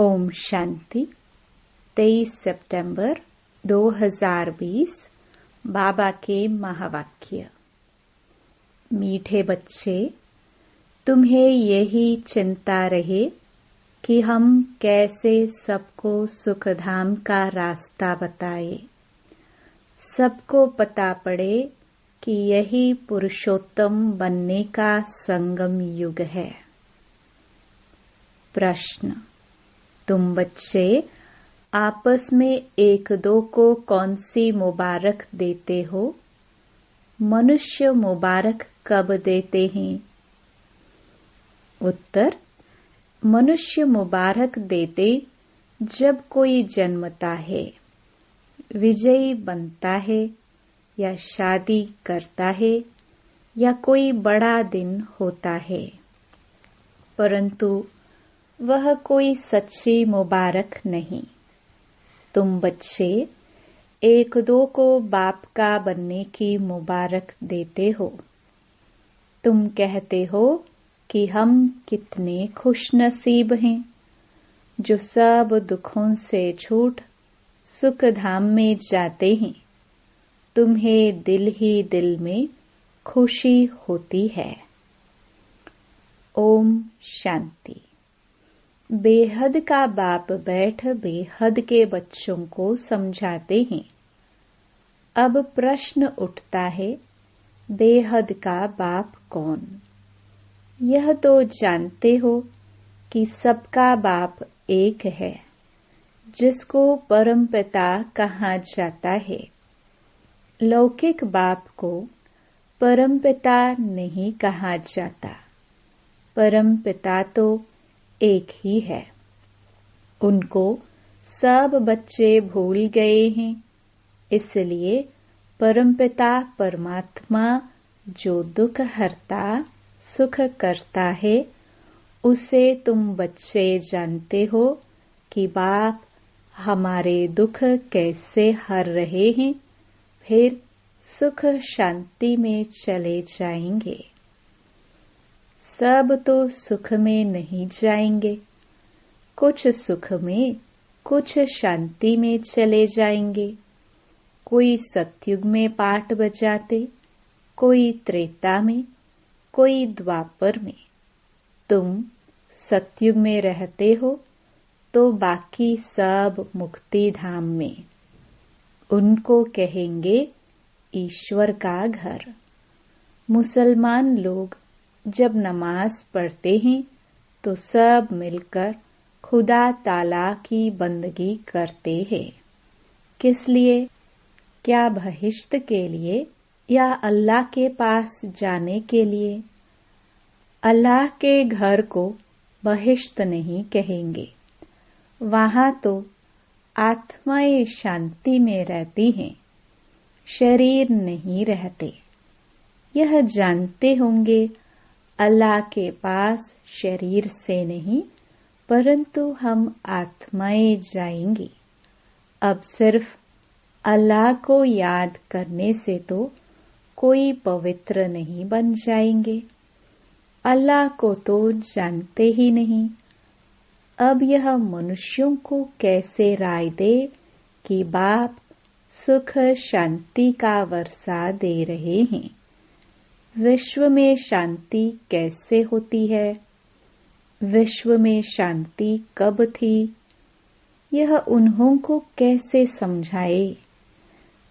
ओम शांति। 23 सितंबर 2020 बाबा के महावाक्य। मीठे बच्चे, तुम्हें यही चिंता रहे कि हम कैसे सबको सुखधाम का रास्ता बताए। सबको पता पड़े कि यही पुरुषोत्तम बनने का संगम युग है। प्रश्न: तुम बच्चे आपस में एक दो को कौन सी मुबारक देते हो? मनुष्य मुबारक कब देते हैं? उत्तर: मनुष्य मुबारक देते जब कोई जन्मता है, विजयी बनता है, या शादी करता है, या कोई बड़ा दिन होता है। परंतु वह कोई सच्ची मुबारक नहीं। तुम बच्चे एक दो को बाप का बनने की मुबारक देते हो। तुम कहते हो कि हम कितने खुशनसीब हैं जो सब दुखों से छूट सुख धाम में जाते हैं। तुम्हें दिल ही दिल में खुशी होती है। ओम शांति। बेहद का बाप बैठ बेहद के बच्चों को समझाते हैं। अब प्रश्न उठता है, बेहद का बाप कौन? यह तो जानते हो कि सबका बाप एक है, जिसको परमपिता कहा जाता है। लौकिक बाप को परमपिता नहीं कहा जाता। परमपिता तो एक ही है। उनको सब बच्चे भूल गए हैं, इसलिए परमपिता परमात्मा जो दुख हरता सुख करता है, उसे तुम बच्चे जानते हो कि बाप हमारे दुख कैसे हर रहे हैं, फिर सुख शांति में चले जाएंगे। सब तो सुख में नहीं जाएंगे, कुछ सुख में कुछ शांति में चले जाएंगे। कोई सतयुग में पाठ बजाते, कोई त्रेता में, कोई द्वापर में। तुम सतयुग में रहते हो तो बाकी सब मुक्ति धाम में। उनको कहेंगे ईश्वर का घर। मुसलमान लोग जब नमाज पढ़ते हैं तो सब मिलकर खुदा ताला की बंदगी करते हैं। किस लिए? क्या बहिश्त के लिए या अल्लाह के पास जाने के लिए? अल्लाह के घर को बहिश्त नहीं कहेंगे। वहां तो आत्माएं शांति में रहती हैं, शरीर नहीं रहते। यह जानते होंगे अल्लाह के पास शरीर से नहीं, परंतु हम आत्माएं जाएंगी। अब सिर्फ अल्लाह को याद करने से तो कोई पवित्र नहीं बन जाएंगे। अल्लाह को तो जानते ही नहीं। अब यह मनुष्यों को कैसे राय दे कि बाप सुख शांति का वर्षा दे रहे हैं। विश्व में शांति कैसे होती है? विश्व में शांति कब थी? यह उन्हों को कैसे समझाए?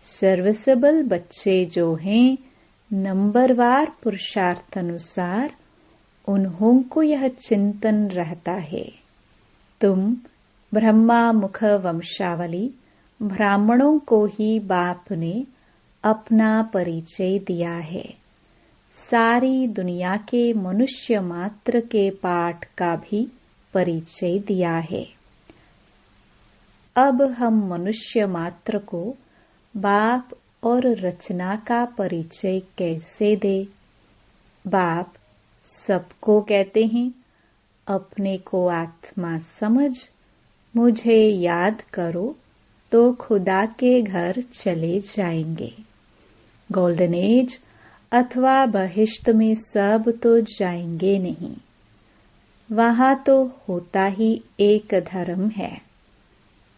सर्वसबल बच्चे जो हैं, नंबरवार पुरुषार्थ अनुसार उन्हों को यह चिंतन रहता है। तुम ब्रह्मा मुख वंशावली ब्राह्मणों को ही बाप ने अपना परिचय दिया है। सारी दुनिया के मनुष्य मात्र के पाठ का भी परिचय दिया है। अब हम मनुष्य मात्र को बाप और रचना का परिचय कैसे दे? बाप सबको कहते हैं, अपने को आत्मा समझ, मुझे याद करो तो खुदा के घर चले जाएंगे। गोल्डन एज अथवा बहिश्त में सब तो जाएंगे नहीं। वहां तो होता ही एक धर्म है,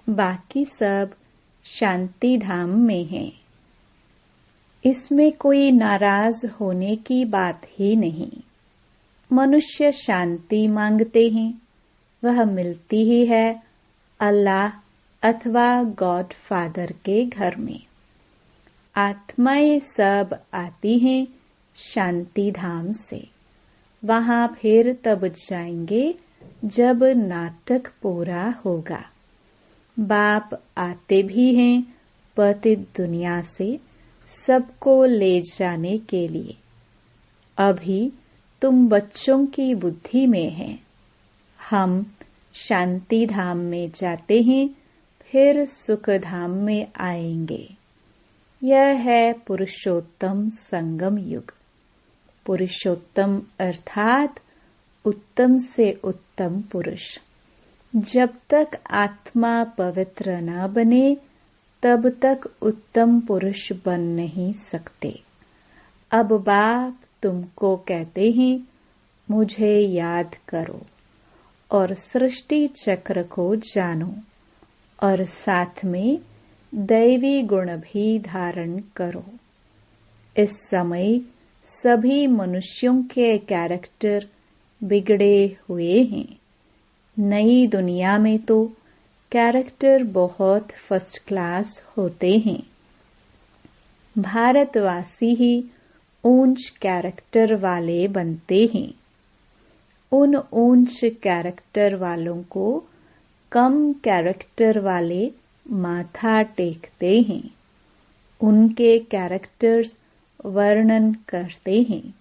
बाकी सब शांति धाम में है। इसमें कोई नाराज होने की बात ही नहीं। मनुष्य शांति मांगते हैं, वह मिलती ही है अल्लाह अथवा गॉड फादर के घर में। आत्माएं सब आती हैं शांति धाम से। वहां फिर तब जाएंगे जब नाटक पूरा होगा। बाप आते भी हैं पतित दुनिया से सबको ले जाने के लिए। अभी तुम बच्चों की बुद्धि में हैं। हम शांति धाम में जाते हैं, फिर सुख धाम में आएंगे। यह है पुरुषोत्तम संगम युग। पुरुषोत्तम अर्थात उत्तम से उत्तम पुरुष। जब तक आत्मा पवित्र न बने तब तक उत्तम पुरुष बन नहीं सकते। अब बाप तुमको कहते हैं मुझे याद करो और सृष्टि चक्र को जानो और साथ में दैवी गुण भी धारण करो। इस समय सभी मनुष्यों के कैरेक्टर बिगड़े हुए हैं। नई दुनिया में तो कैरेक्टर बहुत फर्स्ट क्लास होते हैं। भारतवासी ही ऊंच कैरेक्टर वाले बनते हैं। उन ऊंच कैरेक्टर वालों को कम कैरेक्टर वाले माथा टेकते हैं। उनके कैरेक्टर्स वर्णन करते हैं।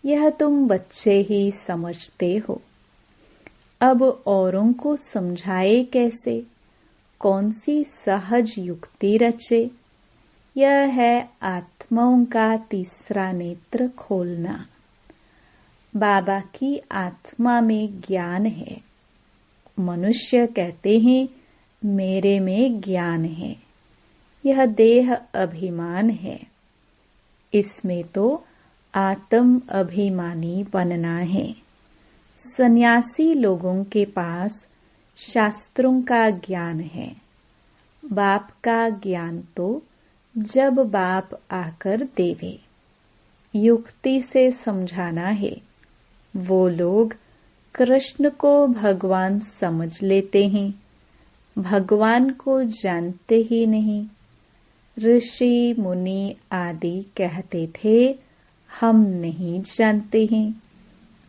यह तुम बच्चे ही समझते हो। अब औरों को समझाए कैसे? कौन सी सहज युक्ति रचे? यह है आत्माओं का तीसरा नेत्र खोलना। बाबा की आत्मा में ज्ञान है। मनुष्य कहते हैं मेरे में ज्ञान है। यह देह अभिमान है। इसमें तो आत्म अभिमानी बनना है। सन्यासी लोगों के पास शास्त्रों का ज्ञान है। बाप का ज्ञान तो जब बाप आकर देवे। युक्ति से समझाना है। वो लोग कृष्ण को भगवान समझ लेते हैं, भगवान को जानते ही नहीं। ऋषि मुनि आदि कहते थे हम नहीं जानते हैं।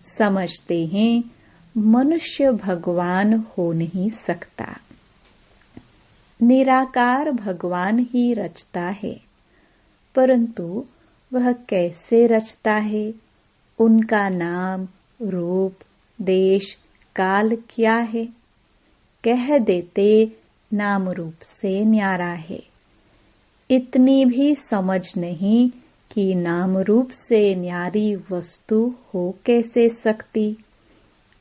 समझते हैं मनुष्य भगवान हो नहीं सकता। निराकार भगवान ही रचता है, परंतु वह कैसे रचता है? उनका नाम, रूप, देश, काल क्या है? कह देते नाम रूप से न्यारा है। इतनी भी समझ नहीं कि नाम रूप से न्यारी वस्तु हो कैसे सकती?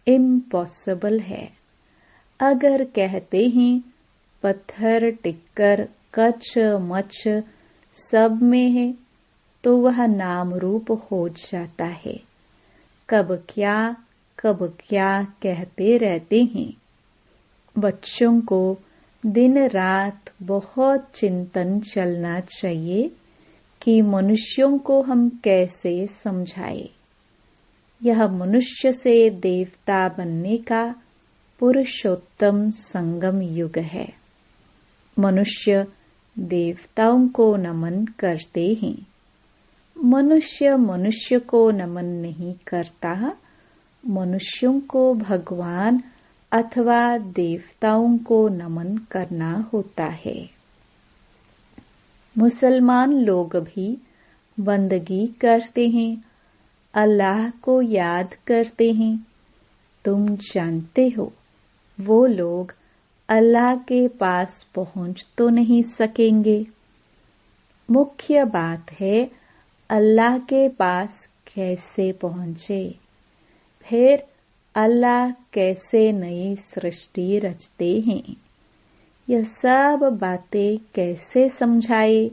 इम्पॉसिबल है। अगर कहते हैं पत्थर, टिक्कर, कच्छ, मच्छ सब में है, तो वह नाम रूप हो जाता है। कब क्या कहते रहते हैं। बच्चों को दिन रात बहुत चिंतन चलना चाहिए कि मनुष्यों को हम कैसे समझाएं। यह मनुष्य से देवता बनने का पुरुषोत्तम संगम युग है। मनुष्य देवताओं को नमन करते हैं। मनुष्य मनुष्य को नमन नहीं करता। मनुष्यों को भगवान अथवा देवताओं को नमन करना होता है। मुसलमान लोग भी बंदगी करते हैं, अल्लाह को याद करते हैं। तुम जानते हो वो लोग अल्लाह के पास पहुंच तो नहीं सकेंगे। मुख्य बात है अल्लाह के पास कैसे पहुंचे। फिर अल्लाह कैसे नई सृष्टि रचते हैं, यह सब बातें कैसे समझाए।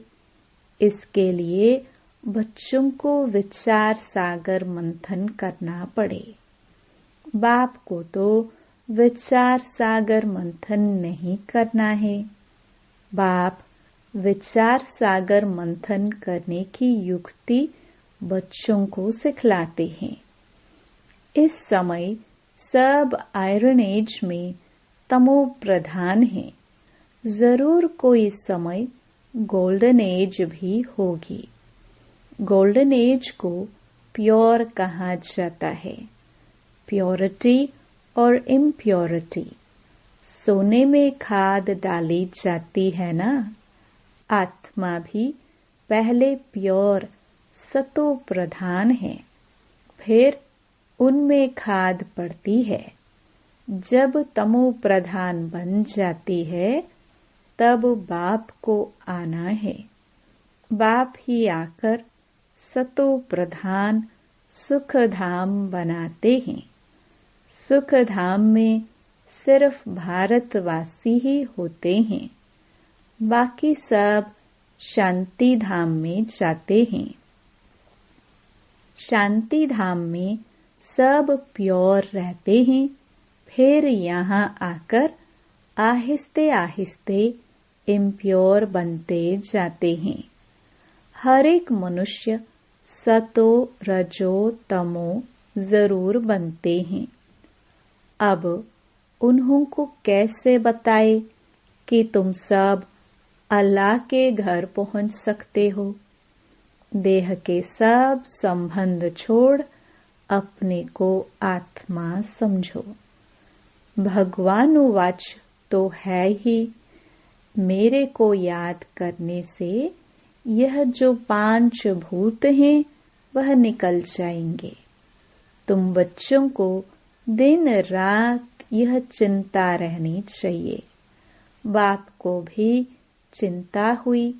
इसके लिए बच्चों को विचार सागर मंथन करना पड़े। बाप को तो विचार सागर मंथन नहीं करना है। बाप विचार सागर मंथन करने की युक्ति बच्चों को सिखलाते हैं। इस समय सब आयरन एज में तमो प्रधान है। जरूर कोई समय गोल्डन एज भी होगी। गोल्डन एज को प्योर कहा जाता है। प्योरिटी और इम्प्योरिटी, सोने में खाद डाली जाती है ना। आत्मा भी पहले प्योर सतो प्रधान है, फिर उनमें खाद पड़ती है। जब तमो प्रधान बन जाती है तब बाप को आना है। बाप ही आकर सतो प्रधान सुख धाम बनाते हैं। सुख धाम में सिर्फ भारतवासी ही होते हैं, बाकी सब शांति धाम में जाते हैं। शांति धाम में सब प्योर रहते हैं, फिर यहाँ आकर आहिस्ते आहिस्ते इम्प्योर बनते जाते हैं। हर एक मनुष्य सतो रजो तमो जरूर बनते हैं। अब उन्हों को कैसे बताए कि तुम सब अल्लाह के घर पहुंच सकते हो। देह के सब संबंध छोड़ अपने को आत्मा समझो। भगवानुवाच तो है ही, मेरे को याद करने से यह जो 5 भूत हैं वह निकल जाएंगे। तुम बच्चों को दिन रात यह चिंता रहनी चाहिए। बाप को भी चिंता हुई,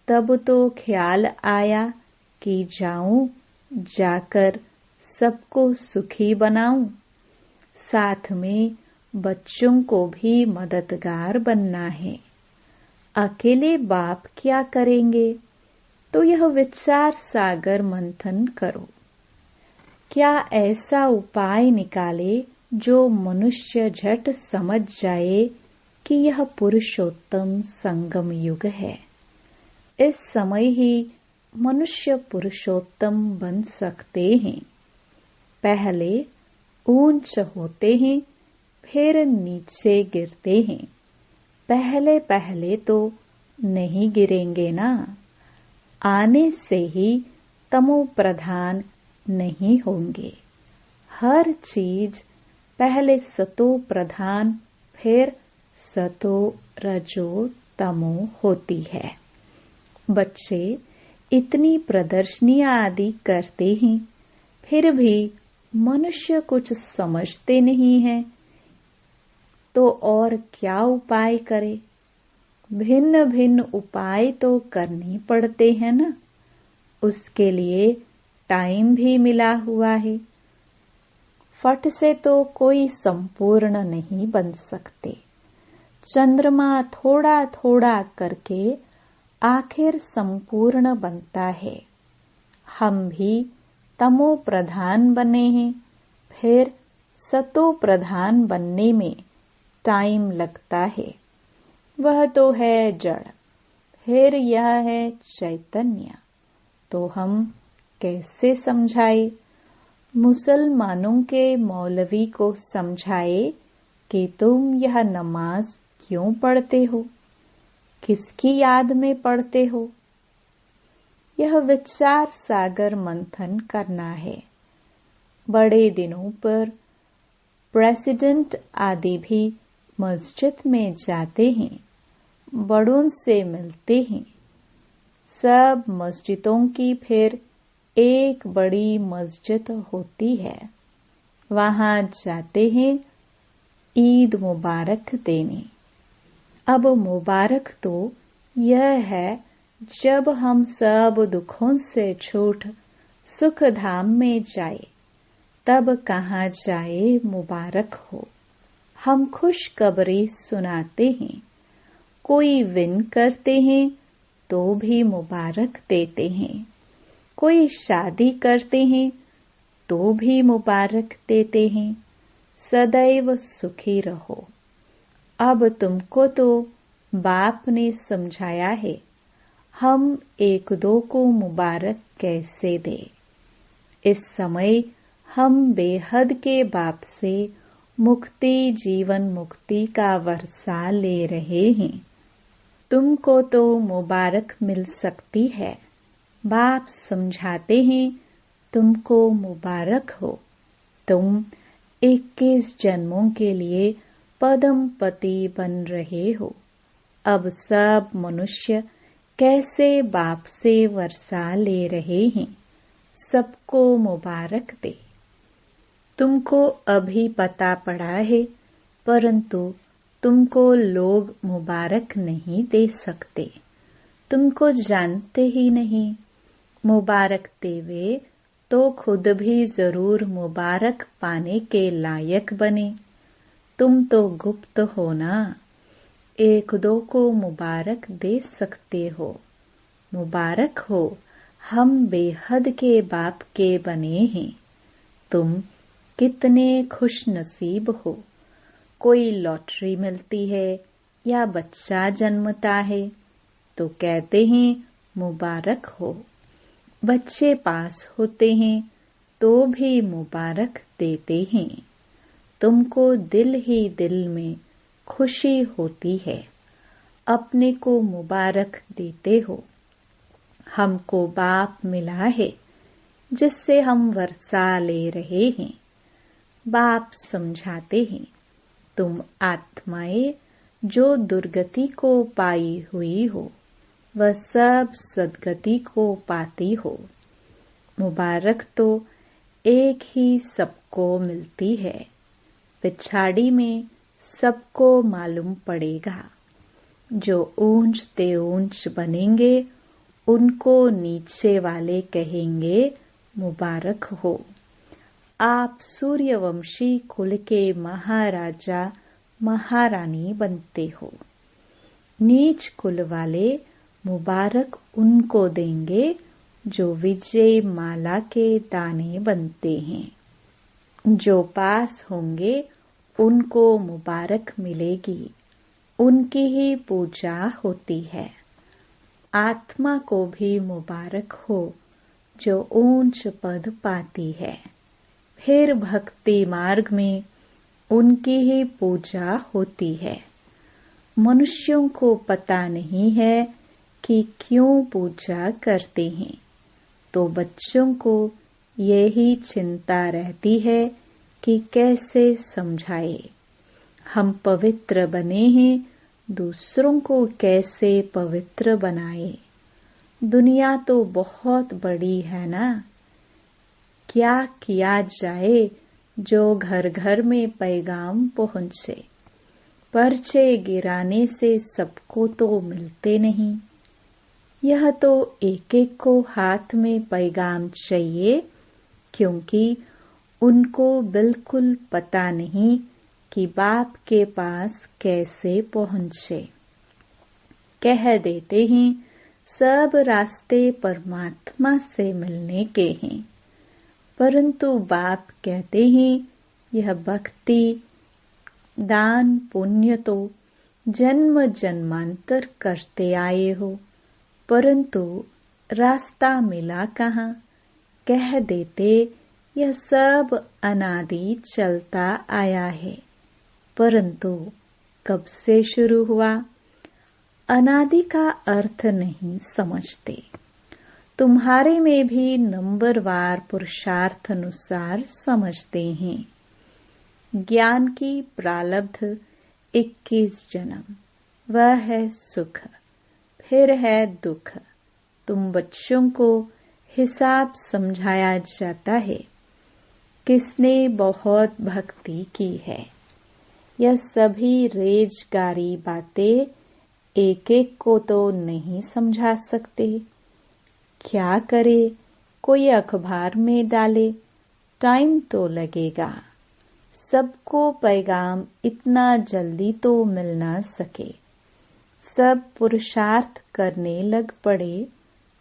तब तो ख्याल आया कि जाऊं, जाकर सबको सुखी बनाऊं। साथ में बच्चों को भी मददगार बनना है। अकेले बाप क्या करेंगे? तो यह विचार सागर मंथन करो। क्या ऐसा उपाय निकाले जो मनुष्य झट समझ जाए कि यह पुरुषोत्तम संगम युग है। इस समय ही मनुष्य पुरुषोत्तम बन सकते हैं। पहले ऊंच होते हैं, फिर नीचे गिरते हैं। पहले पहले तो नहीं गिरेंगे ना। आने से ही तमो प्रधान नहीं होंगे। हर चीज पहले सतो प्रधान, फिर सतो रजो तमो होती है। बच्चे इतनी प्रदर्शनियां आदि करते हैं, फिर भी मनुष्य कुछ समझते नहीं है, तो और क्या उपाय करे? भिन्न भिन्न उपाय तो करने पड़ते हैं ना। उसके लिए टाइम भी मिला हुआ है। फट से तो कोई संपूर्ण नहीं बन सकते। चंद्रमा थोड़ा थोड़ा करके आखिर संपूर्ण बनता है। हम भी तमो प्रधान बने हैं, फिर सतो प्रधान बनने में टाइम लगता है। वह तो है जड़, फिर यह है चैतन्य। तो हम कैसे समझाए? मुसलमानों के मौलवी को समझाए कि तुम यह नमाज क्यों पढ़ते हो, किसकी याद में पढ़ते हो। यह विचार सागर मंथन करना है। बड़े दिनों पर प्रेसिडेंट आदि भी मस्जिद में जाते हैं, बड़ों से मिलते हैं। सब मस्जिदों की फिर एक बड़ी मस्जिद होती है, वहां जाते हैं ईद मुबारक देने। अब मुबारक तो यह है जब हम सब दुखों से छूट सुख धाम में जाए, तब कहाँ जाए मुबारक हो। हम खुशखबरी सुनाते हैं, कोई विन करते हैं तो भी मुबारक देते हैं, कोई शादी करते हैं तो भी मुबारक देते हैं। सदैव सुखी रहो। अब तुमको तो बाप ने समझाया है, हम एक दो को मुबारक कैसे दे। इस समय हम बेहद के बाप से मुक्ति, जीवन मुक्ति का वर्षा ले रहे हैं। तुमको तो मुबारक मिल सकती है। बाप समझाते हैं, तुमको मुबारक हो, तुम 21 जन्मों के लिए पद्मपति बन रहे हो। अब सब मनुष्य कैसे बाप से वर्षा ले रहे हैं, सबको मुबारक दे। तुमको अभी पता पड़ा है, परंतु तुमको लोग मुबारक नहीं दे सकते। तुमको जानते ही नहीं। मुबारक देवे तो खुद भी जरूर मुबारक पाने के लायक बने। तुम तो गुप्त हो ना, एक दो को मुबारक दे सकते हो। मुबारक हो, हम बेहद के बाप के बने हैं। तुम कितने खुश नसीब हो। कोई लॉटरी मिलती है या बच्चा जन्मता है तो कहते हैं मुबारक हो। बच्चे पास होते हैं तो भी मुबारक देते हैं। तुमको दिल ही दिल में खुशी होती है, अपने को मुबारक देते हो। हमको बाप मिला है जिससे हम वर्षा ले रहे हैं। बाप समझाते हैं, तुम आत्माएं जो दुर्गति को पाई हुई हो, वह सब सद्गति को पाती हो। मुबारक तो एक ही सबको मिलती है, पिछाड़ी में सबको मालूम पड़ेगा। जो ऊंच ते ऊंच बनेंगे उनको नीचे वाले कहेंगे मुबारक हो। आप सूर्यवंशी कुल के महाराजा महारानी बनते हो। नीच कुल वाले मुबारक उनको देंगे जो विजय माला के दाने बनते हैं। जो पास होंगे उनको मुबारक मिलेगी, उनकी ही पूजा होती है। आत्मा को भी मुबारक हो जो ऊंच पद पाती है। फिर भक्ति मार्ग में उनकी ही पूजा होती है। मनुष्यों को पता नहीं है कि क्यों पूजा करते हैं, तो बच्चों को यही चिंता रहती है कि कैसे समझाए। हम पवित्र बने हैं, दूसरों को कैसे पवित्र बनाए। दुनिया तो बहुत बड़ी है ना, क्या किया जाए जो घर घर में पैगाम पहुंचे। पर्चे गिराने से सबको तो मिलते नहीं। यह तो एक एक को हाथ में पैगाम चाहिए, क्योंकि उनको बिल्कुल पता नहीं कि बाप के पास कैसे पहुंचे। कह देते हैं सब रास्ते परमात्मा से मिलने के हैं, परंतु बाप कहते हैं यह भक्ति दान पुण्य तो जन्म जन्मांतर करते आए हो, परंतु रास्ता मिला कहाँ। कह देते यह सब अनादि चलता आया है, परंतु कब से शुरू हुआ। अनादि का अर्थ नहीं समझते। तुम्हारे में भी नंबरवार पुरुषार्थ अनुसार समझते हैं। ज्ञान की प्रारब्ध 21 जन्म, वह है सुख, फिर है दुख। तुम बच्चों को हिसाब समझाया जाता है, किसने बहुत भक्ति की है। यह सभी रेजगारी बातें एक एक को तो नहीं समझा सकते। क्या करे, कोई अखबार में डाले, टाइम तो लगेगा। सबको पैगाम इतना जल्दी तो मिल ना सके। सब पुरुषार्थ करने लग पड़े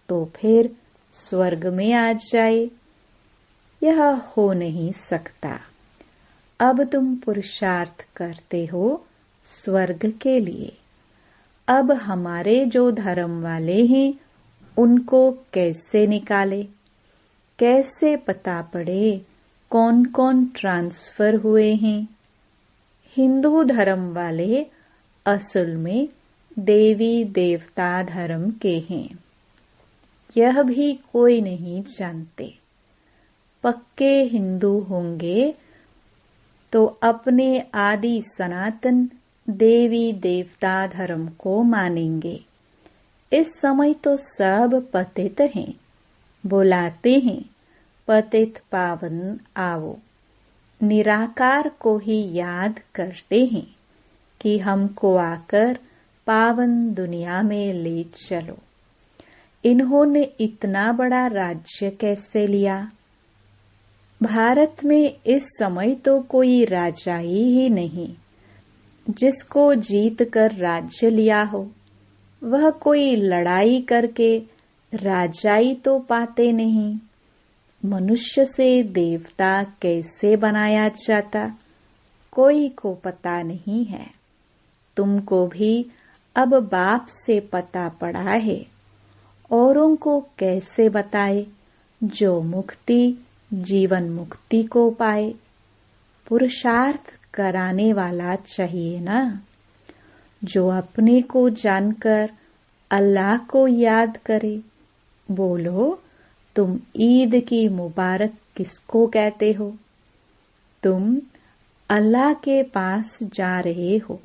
तो फिर स्वर्ग में आ जाए, यह हो नहीं सकता। अब तुम पुरुषार्थ करते हो स्वर्ग के लिए। अब हमारे जो धर्म वाले हैं उनको कैसे निकाले, कैसे पता पड़े कौन कौन ट्रांसफर हुए हैं। हिंदू धर्म वाले असल में देवी देवता धर्म के हैं, यह भी कोई नहीं जानते। पक्के हिंदू होंगे तो अपने आदि सनातन देवी देवता धर्म को मानेंगे। इस समय तो सब पतित हैं, बुलाते हैं पतित पावन आओ। निराकार को ही याद करते हैं कि हमको आकर पावन दुनिया में ले चलो। इन्होंने इतना बड़ा राज्य कैसे लिया? भारत में इस समय तो कोई राजाई ही नहीं जिसको जीत कर राज्य लिया हो। वह कोई लड़ाई करके राजाई तो पाते नहीं। मनुष्य से देवता कैसे बनाया जाता कोई को पता नहीं है। तुमको भी अब बाप से पता पड़ा है, औरों को कैसे बताए जो मुक्ति जीवन मुक्ति को पाए। पुरुषार्थ कराने वाला चाहिए ना, जो अपने को जानकर अल्लाह को याद करे। बोलो, तुम ईद की मुबारक किसको कहते हो? तुम अल्लाह के पास जा रहे हो,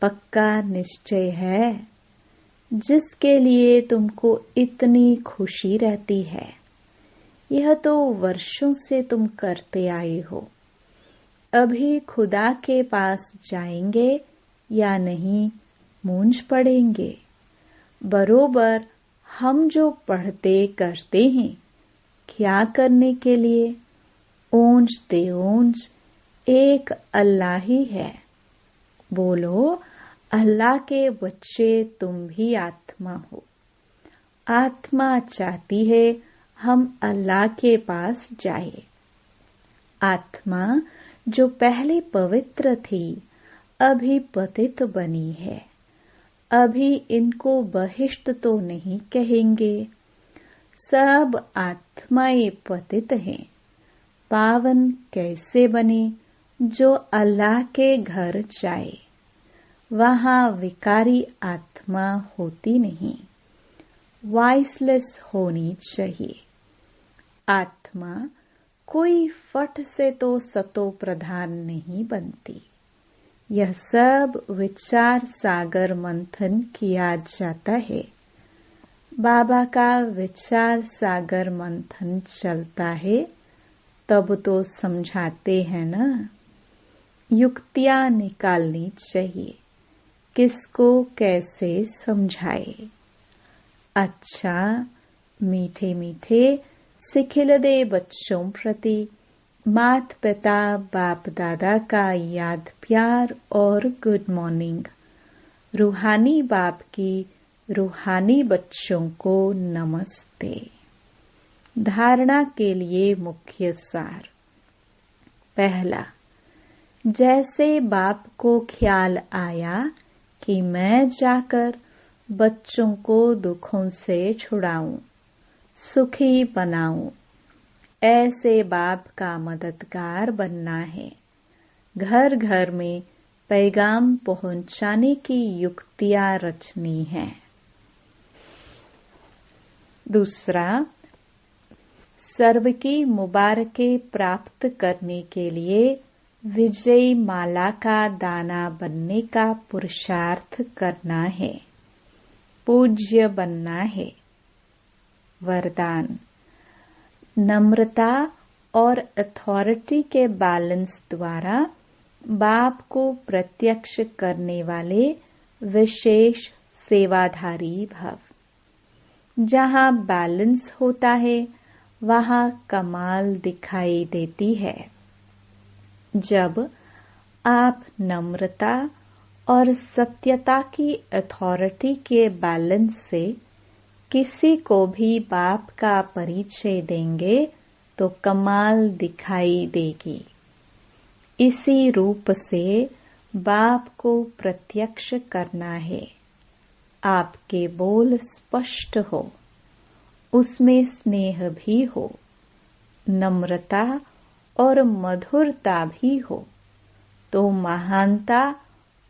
पक्का निश्चय है, जिसके लिए तुमको इतनी खुशी रहती है। यह तो वर्षों से तुम करते आए हो। अभी खुदा के पास जाएंगे या नहीं मूंझ पड़ेंगे। बरोबर हम जो पढ़ते करते हैं, क्या करने के लिए? ओंज ते ओंज एक अल्लाह ही है। बोलो, अल्लाह के बच्चे तुम भी आत्मा हो। आत्मा चाहती है हम अल्लाह के पास जाए। आत्मा जो पहले पवित्र थी अभी पतित बनी है। अभी इनको बहिष्ट तो नहीं कहेंगे। सब आत्माएं पतित हैं। पावन कैसे बने? जो अल्लाह के घर जाए। वहां विकारी आत्मा होती नहीं, वॉइसलेस होनी चाहिए। आत्मा कोई फट से तो सतो प्रधान नहीं बनती। यह सब विचार सागर मंथन किया जाता है। बाबा का विचार सागर मंथन चलता है तब तो समझाते हैं ना। युक्तियां निकालनी चाहिए, किसको कैसे समझाए। अच्छा, मीठे मीठे सिखिल दे बच्चों प्रति मात पिता बाप दादा का याद प्यार और गुड मॉर्निंग। रूहानी बाप की रूहानी बच्चों को नमस्ते। धारणा के लिए मुख्य सार। पहला, जैसे बाप को ख्याल आया कि मैं जाकर बच्चों को दुखों से छुड़ाऊं, सुखी बनाऊं, ऐसे बाप का मददगार बनना है। घर घर में पैगाम पहुंचाने की युक्तियां रचनी है। दूसरा, सर्व की मुबारकें प्राप्त करने के लिए विजयी माला का दाना बनने का पुरुषार्थ करना है, पूज्य बनना है। वरदान, नम्रता और अथॉरिटी के बैलेंस द्वारा बाप को प्रत्यक्ष करने वाले विशेष सेवाधारी भव। जहाँ बैलेंस होता है वहाँ कमाल दिखाई देती है। जब आप नम्रता और सत्यता की अथॉरिटी के बैलेंस से किसी को भी बाप का परिचय देंगे तो कमाल दिखाई देगी। इसी रूप से बाप को प्रत्यक्ष करना है। आपके बोल स्पष्ट हो, उसमें स्नेह भी हो, नम्रता और मधुरता भी हो, तो महानता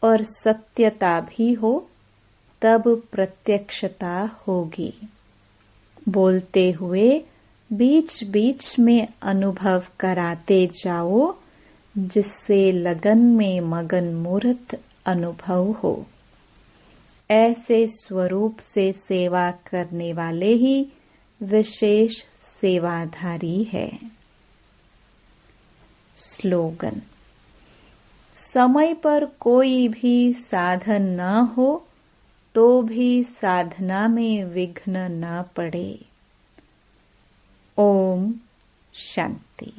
और सत्यता भी हो, तब प्रत्यक्षता होगी। बोलते हुए बीच बीच में अनुभव कराते जाओ, जिससे लगन में मगन मूर्त अनुभव हो। ऐसे स्वरूप से सेवा करने वाले ही विशेष सेवाधारी है। स्लोगन: समय पर कोई भी साधन न हो तो भी साधना में विघ्न न पड़े। ओम शांति।